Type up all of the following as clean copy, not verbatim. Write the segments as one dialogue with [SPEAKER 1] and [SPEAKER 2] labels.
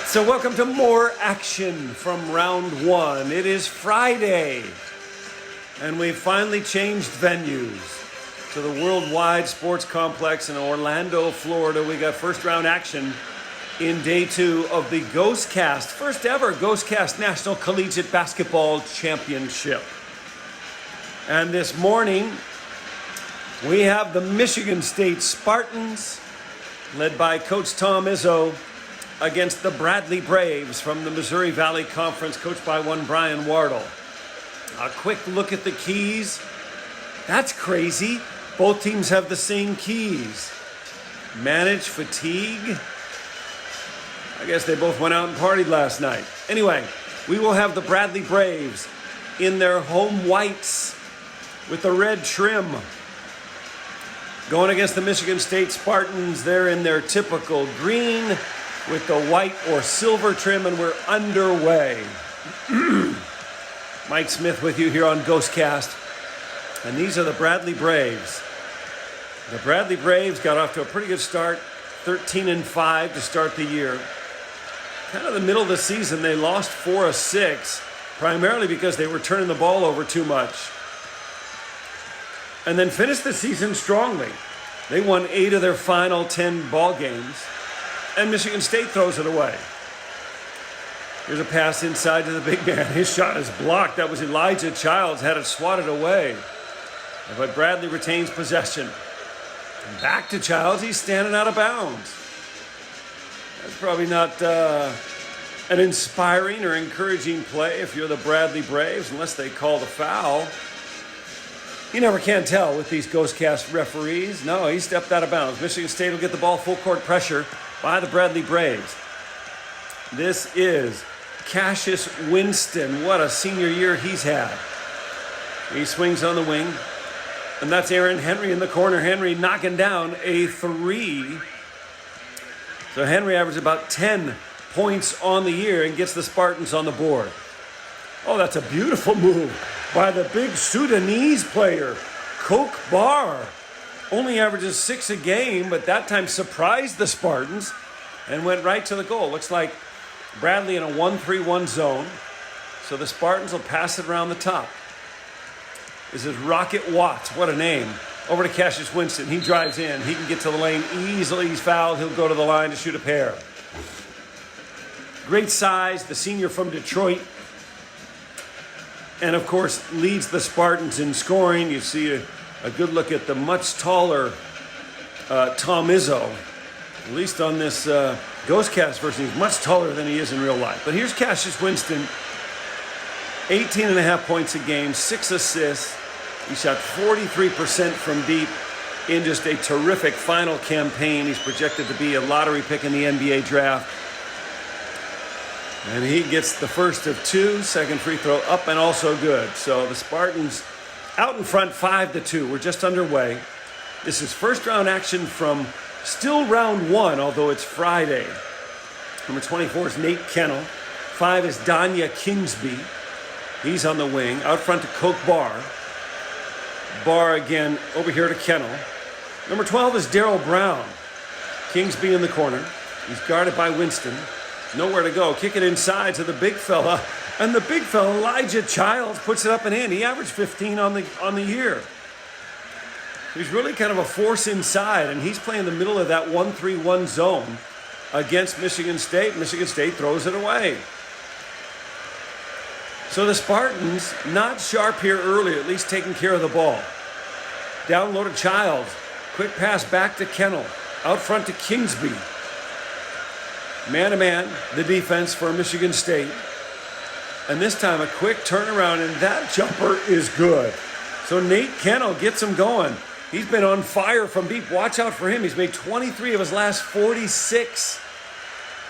[SPEAKER 1] So welcome to more action from round one. It is Friday, and we've finally changed venues to the Worldwide Sports Complex in Orlando, Florida. We got first round action in day two of the ghostcast, first ever ghostcast National Collegiate Basketball Championship. And this morning, we have the Michigan State Spartans, led by Coach Tom Izzo, against the Bradley Braves from the Missouri Valley Conference, coached by one Brian Wardle. A quick look at the keys. That's crazy. Both teams have the same keys. Manage fatigue. I guess they both went out and partied last night. Anyway, we will have the Bradley Braves in their home whites with the red trim, going against the Michigan State Spartans. They're in their typical green with the white or silver trim, and we're underway. Mike Smith with you here on Ghostcast. And these are the Bradley Braves. The Bradley Braves got off to a pretty good start, 13-5 to start the year. Kind of the middle of the season, they lost 4 of 6, primarily because they were turning the ball over too much. And then finished the season strongly. They won 8 of their final 10 ball games. And Michigan State throws it away. Here's a pass inside to the big man. His shot is blocked. That was Elijah Childs, had it swatted away. But Bradley retains possession. And back to Childs. He's standing out of bounds. That's probably not an inspiring or encouraging play if you're the Bradley Braves, unless they call the foul. You never can tell with these Ghostcast referees. No, he stepped out of bounds. Michigan State will get the ball full court pressure by the Bradley Braves. This is Cassius Winston. What a senior year he's had. He swings on the wing, and that's Aaron Henry in the corner. Henry knocking down a 3. So Henry averages about 10 points on the year and gets the Spartans on the board. Oh, that's a beautiful move by the big Sudanese player, Coke Barr. Only averages 6 a game, but that time surprised the Spartans and went right to the goal. Looks like Bradley in a 1-3-1 zone. So the Spartans will pass it around the top. This is Rocket Watts. What a name. Over to Cassius Winston. He drives in. He can get to the lane easily. He's fouled. He'll go to the line to shoot a pair. Great size. The senior from Detroit. And, of course, leads the Spartans in scoring. You see a good look at the much taller Tom Izzo. At least on this Ghostcast version, he's much taller than he is in real life. But here's Cassius Winston. 18.5 points a game, 6 assists. He shot 43% from deep in just a terrific final campaign. He's projected to be a lottery pick in the NBA draft. And he gets the first of 2, second free throw up and also good. So the Spartans out in front 5-2. We're just underway. This is first round action from still round 1, although it's Friday. Number 24 is Nate Kennel. 5 is Danya Kingsby. He's on the wing. Out front to Coke Barr. Barr again over here to Kennel. Number 12 is Darryl Brown. Kingsby in the corner. He's guarded by Winston. Nowhere to go. Kick it inside to the big fella. And the big fella, Elijah Childs, puts it up and in. He averaged 15 on the year. He's really kind of a force inside, and he's playing the middle of that 1-3-1 zone against Michigan State. Michigan State throws it away. So the Spartans, not sharp here early, at least taking care of the ball. Down low to Childs. Quick pass back to Kennel. Out front to Kingsby. Man-to-man, the defense for Michigan State. And this time a quick turnaround, and that jumper is good. So Nate Kennel gets him going. He's been on fire from deep. Watch out for him. He's made 23 of his last 46.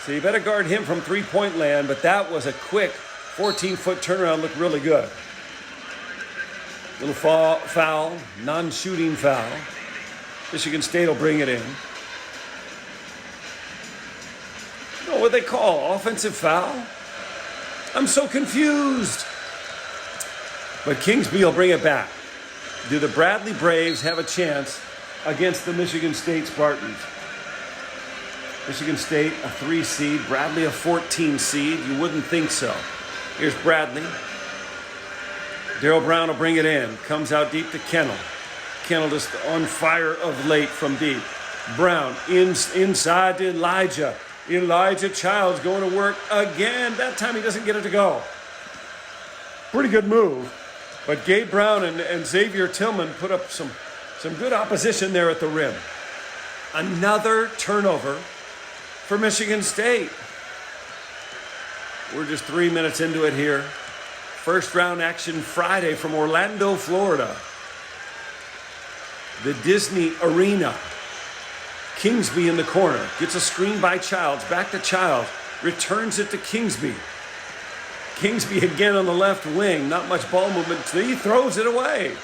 [SPEAKER 1] So you better guard him from three-point land, but that was a quick 14-foot turnaround. Looked really good. Little foul, non-shooting foul. Michigan State will bring it in. Oh, what they call offensive foul? I'm so confused. But Kingsby will bring it back. Do the Bradley Braves have a chance against the Michigan State Spartans? Michigan State, a 3 seed. Bradley, a 14 seed. You wouldn't think so. Here's Bradley. Darrell Brown will bring it in. Comes out deep to Kennel. Kennel just on fire of late from deep. Brown inside to Elijah. Elijah Childs going to work again. That time he doesn't get it to go. Pretty good move. But Gabe Brown and Xavier Tillman put up some good opposition there at the rim. Another turnover for Michigan State. We're just 3 minutes into it here. First round action Friday from Orlando, Florida. The Disney Arena. Kingsby in the corner. Gets a screen by Childs. Back to Childs. Returns it to Kingsby. Kingsby again on the left wing. Not much ball movement. He throws it away.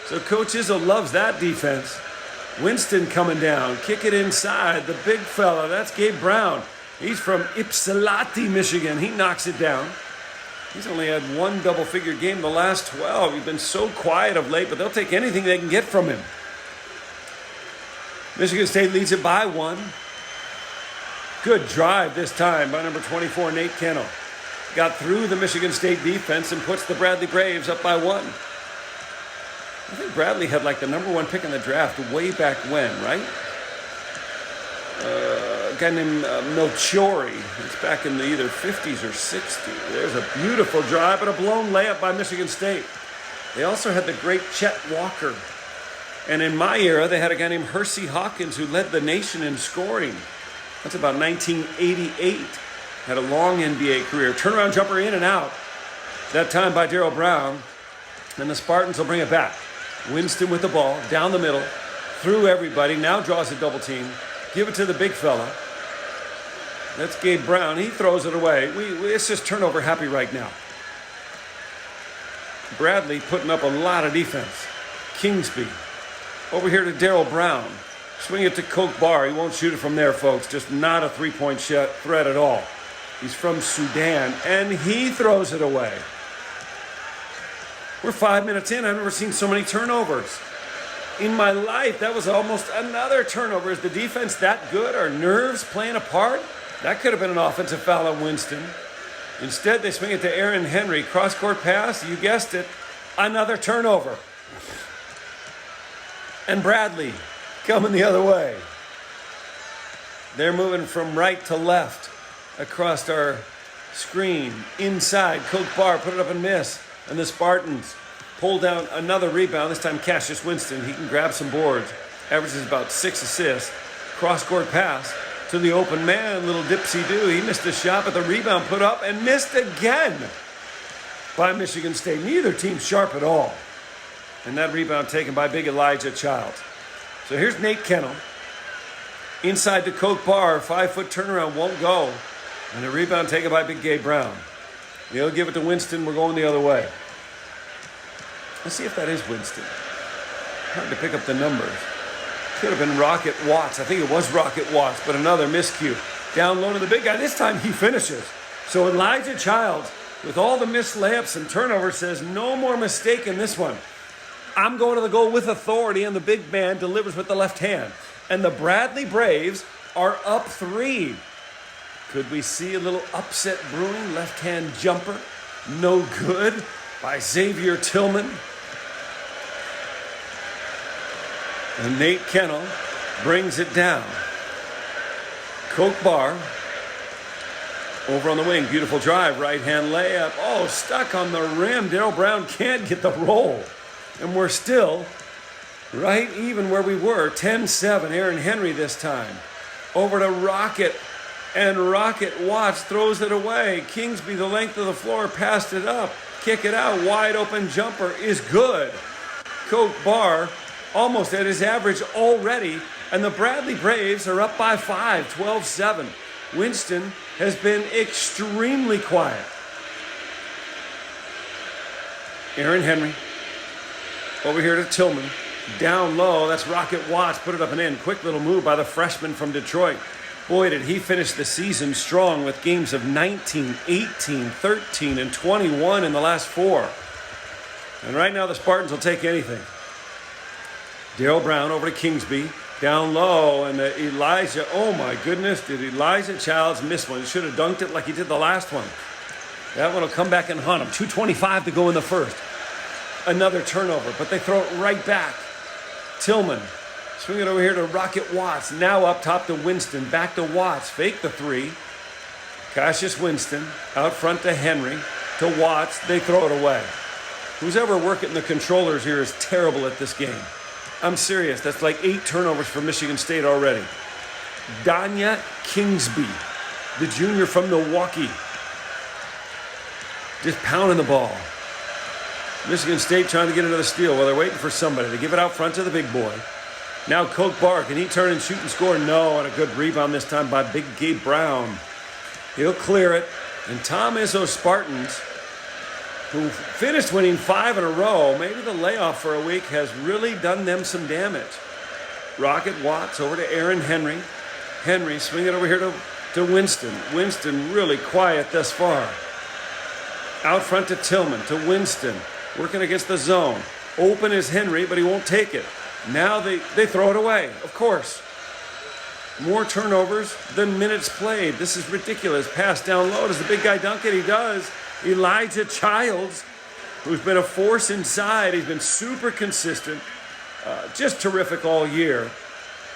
[SPEAKER 1] So Coach Izzo loves that defense. Winston coming down. Kick it inside. The big fella. That's Gabe Brown. He's from Ypsilanti, Michigan. He knocks it down. He's only had one double-figure game the last 12. He's been so quiet of late, but they'll take anything they can get from him. Michigan State leads it by 1. Good drive this time by number 24, Nate Kennel. Got through the Michigan State defense and puts the Bradley Braves up by 1. I think Bradley had like the number 1 pick in the draft way back when, right? A guy named Melchiori. It's back in the either 50s or 60s. There's a beautiful drive and a blown layup by Michigan State. They also had the great Chet Walker. And in my era, they had a guy named Hersey Hawkins who led the nation in scoring. That's about 1988. Had a long NBA career. Turnaround jumper in and out. That time by Darrell Brown. And the Spartans will bring it back. Winston with the ball, down the middle, through everybody, now draws a double team. Give it to the big fella. That's Gabe Brown. He throws it away. It's just turnover happy right now. Bradley putting up a lot of defense. Kingsby. Over here to Darrell Brown. Swing it to Coke Bar. He won't shoot it from there, folks. Just not a three-point threat at all. He's from Sudan, and he throws it away. We're 5 minutes in. I've never seen so many turnovers. In my life, that was almost another turnover. Is the defense that good? Are nerves playing a part? That could have been an offensive foul on Winston. Instead, they swing it to Aaron Henry. Cross-court pass, you guessed it, another turnover. And Bradley coming the other way. They're moving from right to left across our screen. Inside, Coke Bar, put it up and miss. And the Spartans pull down another rebound. This time Cassius Winston. He can grab some boards. Averages about 6 assists. Cross-court pass to the open man. Little dipsy-do. He missed the shot, but the rebound put up and missed again by Michigan State. Neither team sharp at all. And that rebound taken by big Elijah Childs. So here's Nate Kennel. Inside to Coke Bar. 5-foot turnaround won't go. And the rebound taken by big Gabe Brown. He'll give it to Winston. We're going the other way. Let's see if that is Winston. Hard to pick up the numbers. Could have been Rocket Watts. I think it was Rocket Watts, but another miscue. Down low to the big guy. This time he finishes. So Elijah Childs, with all the missed layups and turnovers, says no more mistake in this one. I'm going to the goal with authority, and the big man delivers with the left hand. And the Bradley Braves are up 3. Could we see a little upset brewing? Left-hand jumper. No good by Xavier Tillman. And Nate Kennel brings it down. Coke Bar over on the wing. Beautiful drive. Right-hand layup. Oh, stuck on the rim. Darrell Brown can't get the roll. And we're still right even where we were. 10-7. Aaron Henry this time. Over to Rocket. And Rocket Watts throws it away. Kingsby, the length of the floor, passed it up. Kick it out. Wide open jumper is good. Coke Bar almost at his average already. And the Bradley Braves are up by 5, 12-7. Winston has been extremely quiet. Aaron Henry. Over here to Tillman. Down low. That's Rocket Watts. Put it up and in. Quick little move by the freshman from Detroit. Boy, did he finish the season strong with games of 19, 18, 13, and 21 in the last 4. And right now the Spartans will take anything. Darrell Brown over to Kingsby. Down low, and Elijah, oh my goodness, did Elijah Childs miss one? He should have dunked it like he did the last one. That one will come back and haunt him. 2:25 to go in the first. Another turnover, but they throw it right back. Tillman, swing it over here to Rocket Watts. Now up top to Winston, back to Watts. Fake the three. Cassius Winston, out front to Henry, to Watts. They throw it away. Who's ever working the controllers here is terrible at this game. I'm serious. That's like 8 turnovers for Michigan State already. Danya Kingsby, the junior from Milwaukee, just pounding the ball. Michigan State trying to get another steal. Well, they're waiting for somebody. They give it out front to the big boy. Now Coke Barr, can he turn and shoot and score? No, and a good rebound this time by Big Gabe Brown. He'll clear it. And Tom Izzo Spartans, who finished winning 5 in a row, maybe the layoff for a week has really done them some damage. Rocket Watts over to Aaron Henry. Henry swing it over here to Winston. Winston really quiet thus far. Out front to Tillman, to Winston, working against the zone. Open is Henry, but he won't take it. Now they throw it away, of course. More turnovers than minutes played. This is ridiculous. Pass down low. Does the big guy dunk it? He does. Elijah Childs, who's been a force inside. He's been super consistent, just terrific all year.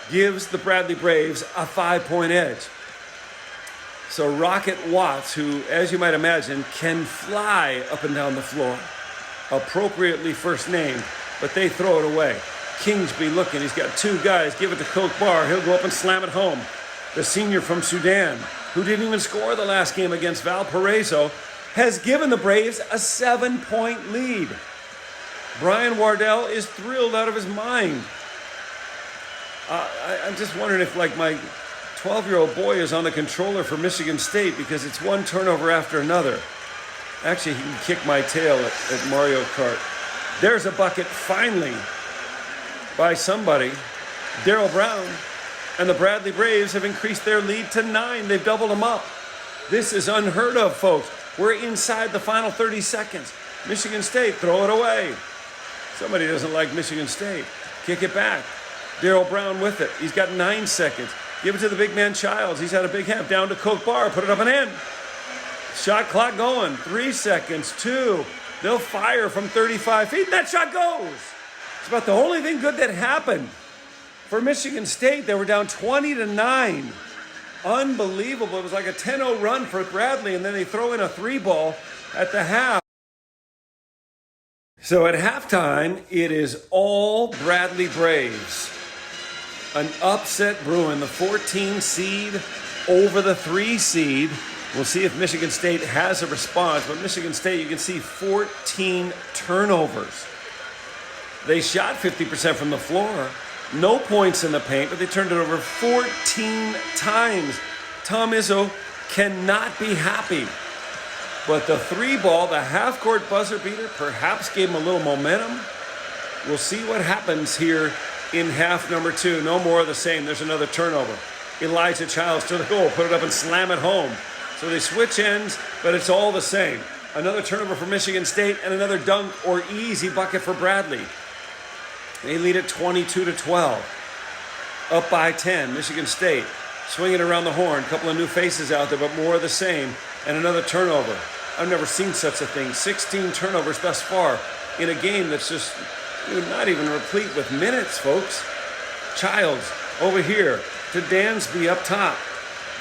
[SPEAKER 1] Gives the Bradley Braves a 5-point edge. So Rocket Watts, who, as you might imagine, can fly up and down the floor, appropriately first named, but they throw it away. Kingsby looking. He's got 2 guys. Give it to Coke Barr. He'll go up and slam it home. The senior from Sudan, who didn't even score the last game against Valparaiso, has given the Braves a 7-point lead. Brian Wardell is thrilled out of his mind. I'm just wondering if, like, my 12-year-old boy is on the controller for Michigan State because it's one turnover after another. Actually, he can kick my tail at Mario Kart. There's a bucket finally by somebody, Darryl Brown, and the Bradley Braves have increased their lead to 9. They've doubled them up. This is unheard of, folks. We're inside the final 30 seconds. Michigan State, throw it away. Somebody doesn't like Michigan State. Kick it back. Darryl Brown with it. He's got 9 seconds. Give it to the big man Childs. He's had a big half. Down to Coke Barr. Put it up and in. Shot clock going. 3 seconds. 2. They'll fire from 35 feet. And that shot goes. It's about the only thing good that happened. For Michigan State, they were down 20-9. Unbelievable. It was like a 10-0 run for Bradley, and then they throw in a 3-ball at the half. So at halftime, it is all Bradley Braves. An upset brewing, the 14 seed over the 3 seed. We'll see if Michigan State has a response, but Michigan State, you can see 14 turnovers. They shot 50% from the floor. No points in the paint, but they turned it over 14 times. Tom Izzo cannot be happy. But the 3-ball, the half-court buzzer beater, perhaps gave him a little momentum. We'll see what happens here in half number 2. No more of the same. There's another turnover. Elijah Childs to the goal. Put it up and slam it home. So they switch ends, but it's all the same. Another turnover for Michigan State and another dunk or easy bucket for Bradley. They lead at 22-12. Up by 10, Michigan State. Swinging around the horn. A couple of new faces out there, but more of the same. And another turnover. I've never seen such a thing. 16 turnovers thus far in a game that's just not even replete with minutes, folks. Childs over here to Dansby up top.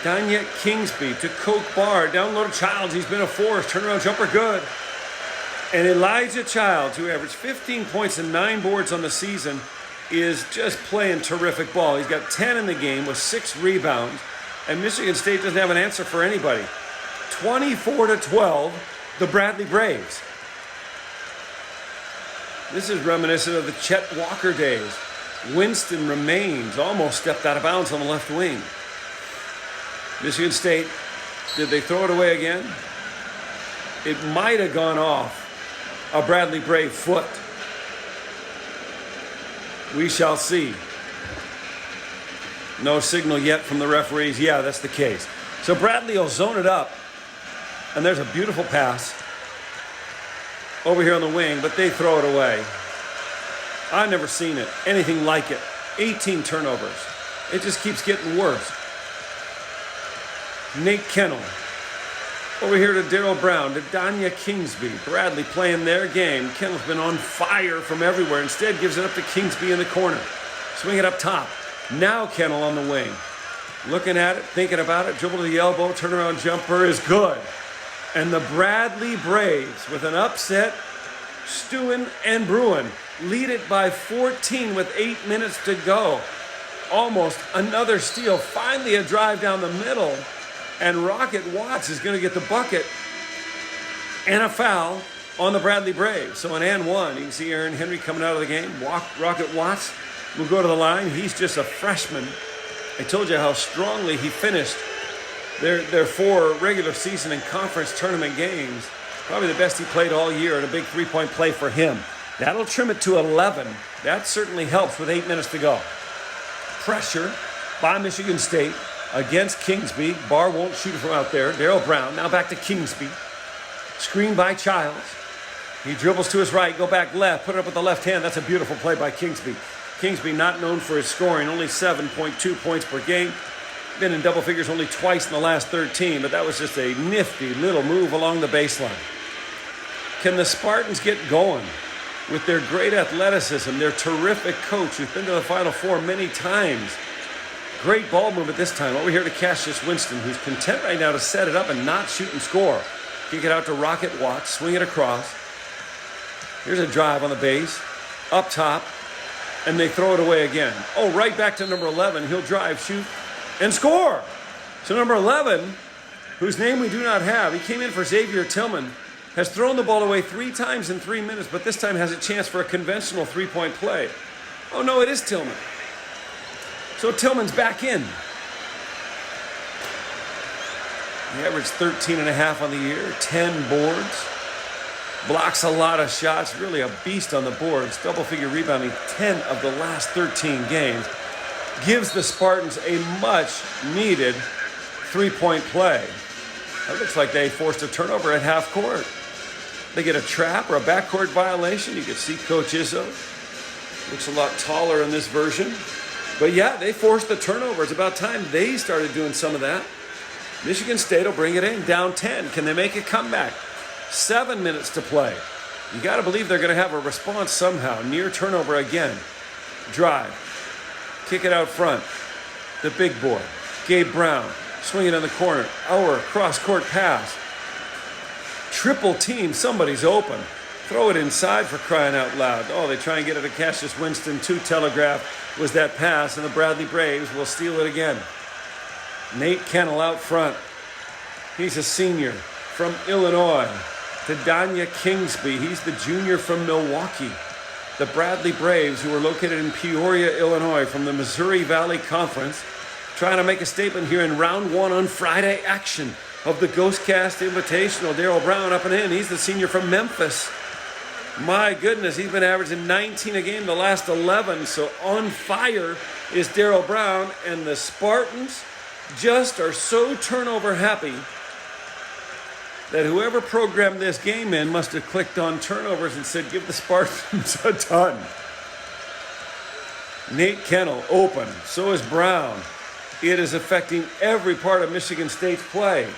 [SPEAKER 1] Danya Kingsby to Coke Barr. Down low to Childs. He's been a force. Turnaround jumper good. And Elijah Childs, who averaged 15 points and 9 boards on the season, is just playing terrific ball. He's got 10 in the game with 6 rebounds. And Michigan State doesn't have an answer for anybody. 24-12, the Bradley Braves. This is reminiscent of the Chet Walker days. Winston remains, almost stepped out of bounds on the left wing. Michigan State, did they throw it away again? It might have gone off a Bradley Brave foot. We shall see. No signal yet from the referees. Yeah, that's the case. So Bradley will zone it up. And there's a beautiful pass over here on the wing, but they throw it away. I've never seen it, anything like it. 18 turnovers. It just keeps getting worse. Nate Kennel. Over here to Daryl Brown, to Danya Kingsby. Bradley playing their game. Kennel's been on fire from everywhere. Instead gives it up to Kingsby in the corner. Swing it up top. Now Kennel on the wing. Looking at it, thinking about it. Dribble to the elbow. Turnaround jumper is good. And the Bradley Braves, with an upset, stewing and brewing, lead it by 14 with 8 minutes to go. Almost another steal. Finally a drive down the middle. And Rocket Watts is going to get the bucket and a foul on the Bradley Braves. So an and one. You can see Aaron Henry coming out of the game. Rocket Watts will go to the line. He's just a freshman. I told you how strongly he finished their 4 regular season and conference tournament games. Probably the best he played all year, and a big three-point play for him. That'll trim it to 11. That certainly helps with 8 minutes to go. Pressure by Michigan State against Kingsby. Barr won't shoot it from out there. Daryl Brown now back to Kingsby. Screen by Childs. He dribbles to his right, go back left, put it up with the left hand. That's a beautiful play by Kingsby. Kingsby not known for his scoring, only 7.2 points per game. Been in double figures only twice in the last 13, but that was just a nifty little move along the baseline. Can the Spartans get going with their great athleticism, their terrific coach who's been to the Final Four many times? Great ball movement this time. Over here to Cassius Winston, who's content right now to set it up and not shoot and score. Kick it out to Rocket Watts, swing it across. Here's a drive on the base, up top, and they throw it away again. Oh, right back to number 11. He'll drive, shoot, and score. So number 11, whose name we do not have, he came in for Xavier Tillman, has thrown the ball away 3 times in 3 minutes, but this time has a chance for a conventional three-point play. Oh, no, it is Tillman. So Tillman's back in. He averaged 13.5 on the year, 10 boards. Blocks a lot of shots, really a beast on the boards. Double-figure rebounding 10 of the last 13 games. Gives the Spartans a much-needed three-point play. It looks like they forced a turnover at half court. They get a trap or a backcourt violation. You can see Coach Izzo. Looks a lot taller in this version. But yeah, they forced the turnover. It's about time they started doing some of that. Michigan State will bring it in, down 10. Can they make a comeback? 7 minutes to play. You got to believe they're going to have a response somehow. Near turnover again. Drive. Kick it out front. The big boy, Gabe Brown, swinging in the corner. Our cross-court pass. Triple team. Somebody's open. Throw it inside for crying out loud. Oh, they try and get it to Cassius Winston. 2 telegraph was that pass, and the Bradley Braves will steal it again. Nate Kennel out front. He's a senior from Illinois. To Danya Kingsby. He's the junior from Milwaukee. The Bradley Braves, who are located in Peoria, Illinois, from the Missouri Valley Conference, trying to make a statement here in round 1 on Friday action of the Ghostcast Invitational. Daryl Brown up and in. He's the senior from Memphis. My goodness, he's been averaging 19 a game the last 11, so on fire is Daryl Brown, and the Spartans just are so turnover happy that whoever programmed this game in must have clicked on turnovers and said, give the Spartans a ton. Nate Kennel open, so is Brown. It is affecting every part of Michigan State's play.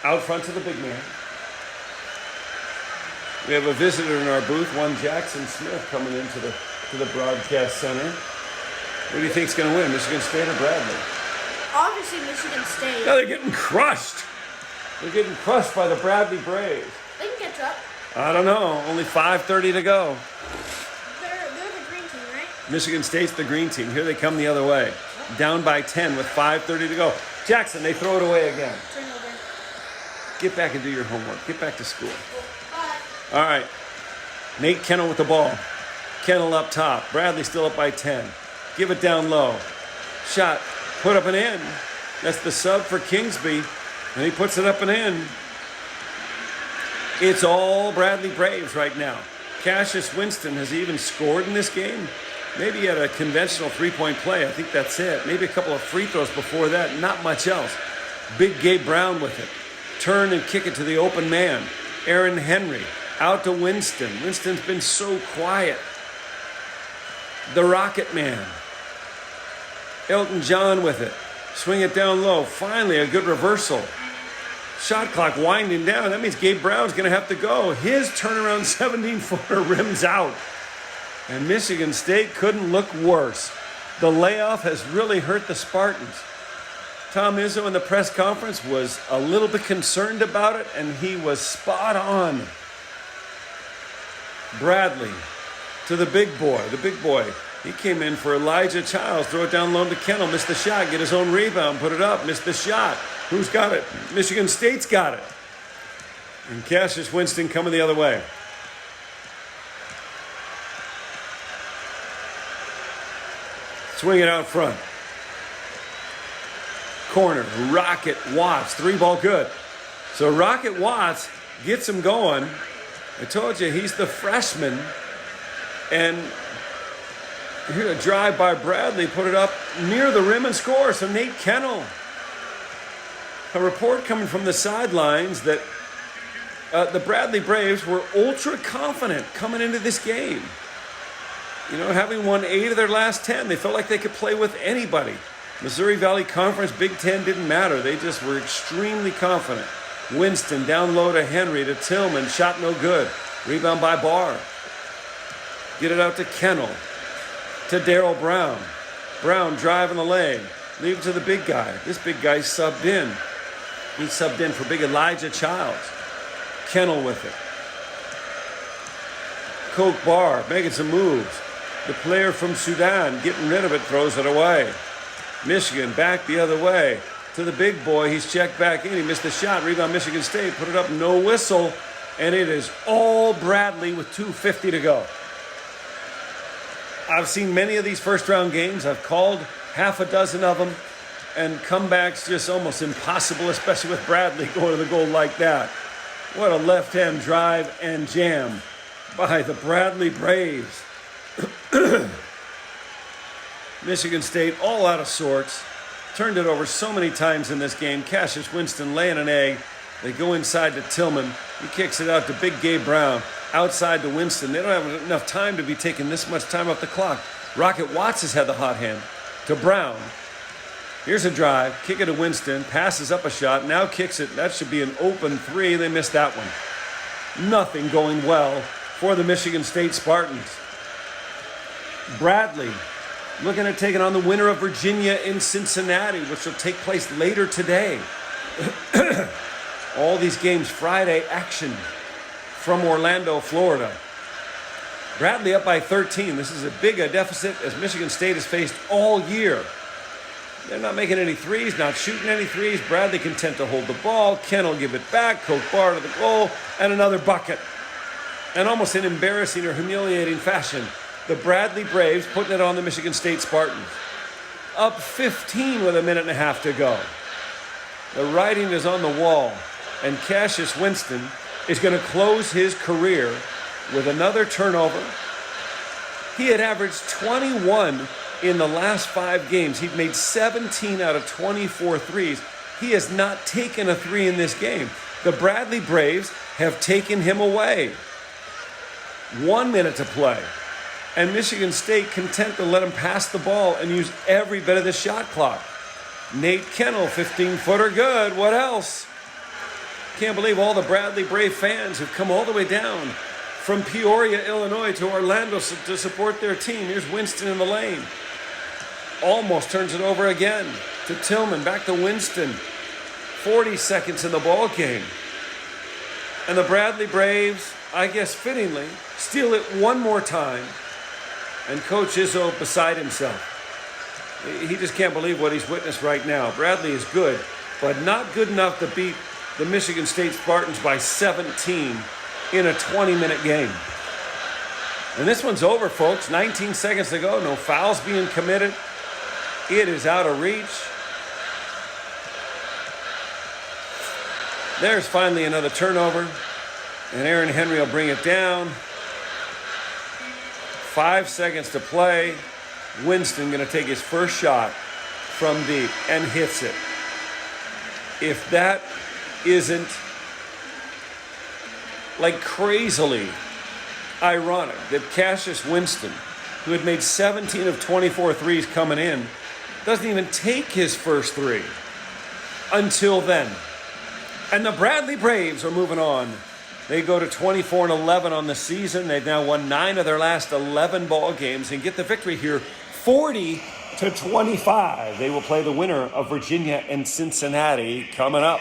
[SPEAKER 1] Out front to the big man. We have a visitor in our booth, one Jackson Smith, coming into the broadcast center. What do you think's going to win, Michigan State or Bradley?
[SPEAKER 2] Obviously Michigan State.
[SPEAKER 1] No, they're getting crushed. They're getting crushed by the Bradley Braves.
[SPEAKER 2] They can catch up.
[SPEAKER 1] I don't know. Only 5:30 to go.
[SPEAKER 2] They're the green team, right?
[SPEAKER 1] Michigan State's the green team. Here they come the other way. Down by 10 with 5:30 to go. Jackson, they throw it away again.
[SPEAKER 2] Turnover.
[SPEAKER 1] Get back and do your homework. Get back to school. All right. Nate Kennel with the ball. Kennel up top. Bradley still up by 10. Give it down low. Shot. Put up and in. That's the sub for Kingsby. And he puts it up and in. It's all Bradley Braves right now. Cassius Winston has even scored in this game. Maybe he had a conventional three-point play. I think that's it. Maybe a couple of free throws before that. Not much else. Big Gabe Brown with it. Turn and kick it to the open man. Aaron Henry. Out to Winston. Winston's been so quiet. The Rocket Man. Elton John with it. Swing it down low. Finally, a good reversal. Shot clock winding down. That means Gabe Brown's going to have to go. His turnaround 17-footer rims out. And Michigan State couldn't look worse. The layoff has really hurt the Spartans. Tom Izzo in the press conference was a little bit concerned about it, and he was spot on. Bradley to the big boy. The big boy, he came in for Elijah Childs. Throw it down low to Kennel. Missed the shot. Get his own rebound. Put it up. Missed the shot. Who's got it? Michigan State's got it. And Cassius Winston coming the other way. Swing it out front. Corner. Rocket Watts. 3-ball good. So Rocket Watts gets him going. I told you, he's the freshman. And here a drive by Bradley. Put it up near the rim and score. So Nate Kennel. A report coming from the sidelines that the Bradley Braves were ultra confident coming into this game. You know, having won 8 of their last 10, they felt like they could play with anybody. Missouri Valley Conference, Big Ten didn't matter. They just were extremely confident. Winston down low to Henry to Tillman. Shot no good. Rebound by Barr. Get it out to Kennel. To Darryl Brown. Brown driving the lane. Leave it to the big guy. This big guy subbed in. He subbed in for big Elijah Childs. Kennel with it. Coke Barr making some moves. The player from Sudan getting rid of it, throws it away. Michigan back the other way to the big boy. He's checked back in. He missed the shot. Rebound Michigan State. Put it up. No whistle. And it is all Bradley with 2:50 to go. I've seen many of these first-round games. I've called half a dozen of them. And comebacks just almost impossible, especially with Bradley going to the goal like that. What a left-hand drive and jam by the Bradley Braves. Michigan State all out of sorts. Turned it over so many times in this game. Cassius Winston laying an egg. They go inside to Tillman. He kicks it out to big Gabe Brown. Outside to Winston. They don't have enough time to be taking this much time off the clock. Rocket Watts has had the hot hand. To Brown. Here's a drive. Kick it to Winston. Passes up a shot. Now kicks it. That should be an open 3. They missed that one. Nothing going well for the Michigan State Spartans. Bradley looking at taking on the winner of Virginia in Cincinnati, which will take place later today. All these games Friday action from Orlando, Florida. Bradley up by 13. This is as big a deficit as Michigan State has faced all year. They're not making any threes, not shooting any threes. Bradley content to hold the ball. Kennel give it back. Coke Barr to the goal. And another bucket. And almost in embarrassing or humiliating fashion, the Bradley Braves putting it on the Michigan State Spartans. Up 15 with a minute and a half to go. The writing is on the wall. And Cassius Winston is going to close his career with another turnover. He had averaged 21 in the last 5 games. He'd made 17 out of 24 threes. He has not taken a 3 in this game. The Bradley Braves have taken him away. 1 minute to play. And Michigan State content to let him pass the ball and use every bit of the shot clock. Nate Kennel, 15-footer, good. What else? Can't believe all the Bradley Brave fans have come all the way down from Peoria, Illinois to Orlando to support their team. Here's Winston in the lane. Almost turns it over again to Tillman. Back to Winston. 40 seconds in the ball game. And the Bradley Braves, I guess fittingly, steal it one more time. And Coach Izzo beside himself. He just can't believe what he's witnessed right now. Bradley is good, but not good enough to beat the Michigan State Spartans by 17 in a 20-minute game. And this one's over, folks. 19 seconds to go. No fouls being committed. It is out of reach. There's finally another turnover. And Aaron Henry will bring it down. 5 seconds to play. Winston going to take his first shot from deep and hits it. If that isn't like crazily ironic that Cassius Winston, who had made 17 of 24 threes coming in, doesn't even take his first three until then. And the Bradley Braves are moving on. They go to 24-11 on the season. They've now won 9 of their last 11 ball games and get the victory here, 40-25. They will play the winner of Virginia and Cincinnati coming up.